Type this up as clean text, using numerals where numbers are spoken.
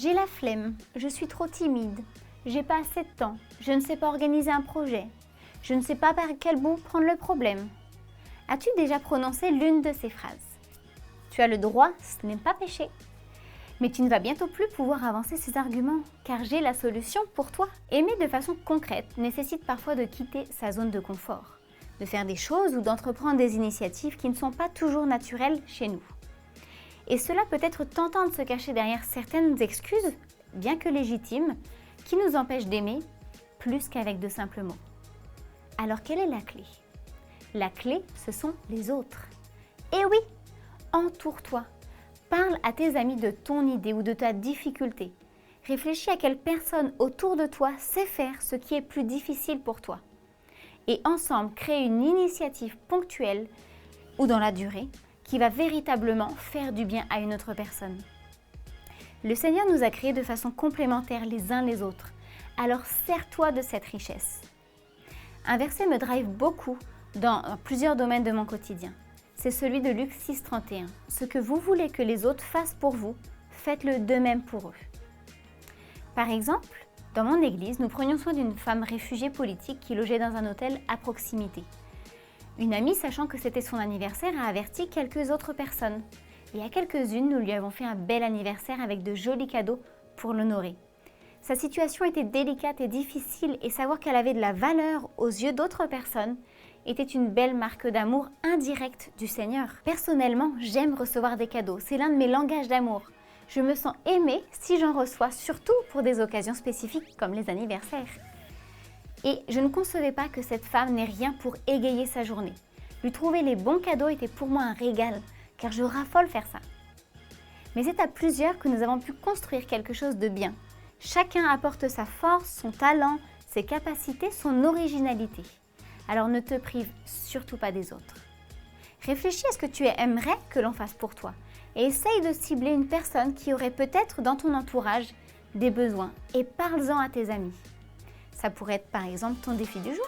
J'ai la flemme, je suis trop timide, j'ai pas assez de temps, je ne sais pas organiser un projet, je ne sais pas par quel bout prendre le problème. As-tu déjà prononcé l'une de ces phrases? Tu as le droit, ce n'est pas péché. Mais tu ne vas bientôt plus pouvoir avancer ces arguments, car j'ai la solution pour toi. Aimer de façon concrète nécessite parfois de quitter sa zone de confort, de faire des choses ou d'entreprendre des initiatives qui ne sont pas toujours naturelles chez nous. Et cela peut être tentant de se cacher derrière certaines excuses, bien que légitimes, qui nous empêchent d'aimer plus qu'avec de simples mots. Alors quelle est la clé? La clé, ce sont les autres. Et oui, entoure-toi. Parle à tes amis de ton idée ou de ta difficulté. Réfléchis à quelle personne autour de toi sait faire ce qui est plus difficile pour toi. Et ensemble, créez une initiative ponctuelle ou dans la durée qui va véritablement faire du bien à une autre personne. Le Seigneur nous a créés de façon complémentaire les uns les autres. Alors sers-toi de cette richesse. Un verset me drive beaucoup dans plusieurs domaines de mon quotidien. C'est celui de Luc 6,31. Ce que vous voulez que les autres fassent pour vous, faites-le de même pour eux. Par exemple, dans mon église, nous prenions soin d'une femme réfugiée politique qui logeait dans un hôtel à proximité. Une amie, sachant que c'était son anniversaire, a averti quelques autres personnes. Et à quelques-unes, nous lui avons fait un bel anniversaire avec de jolis cadeaux pour l'honorer. Sa situation était délicate et difficile et savoir qu'elle avait de la valeur aux yeux d'autres personnes était une belle marque d'amour indirect du Seigneur. Personnellement, j'aime recevoir des cadeaux. C'est l'un de mes langages d'amour. Je me sens aimée si j'en reçois, surtout pour des occasions spécifiques comme les anniversaires. Et je ne concevais pas que cette femme n'ait rien pour égayer sa journée. Lui trouver les bons cadeaux était pour moi un régal, car je raffole faire ça. Mais c'est à plusieurs que nous avons pu construire quelque chose de bien. Chacun apporte sa force, son talent, ses capacités, son originalité. Alors ne te prive surtout pas des autres. Réfléchis à ce que tu aimerais que l'on fasse pour toi et essaye de cibler une personne qui aurait peut-être dans ton entourage des besoins et parle-en à tes amis. Ça pourrait être par exemple ton défi du jour.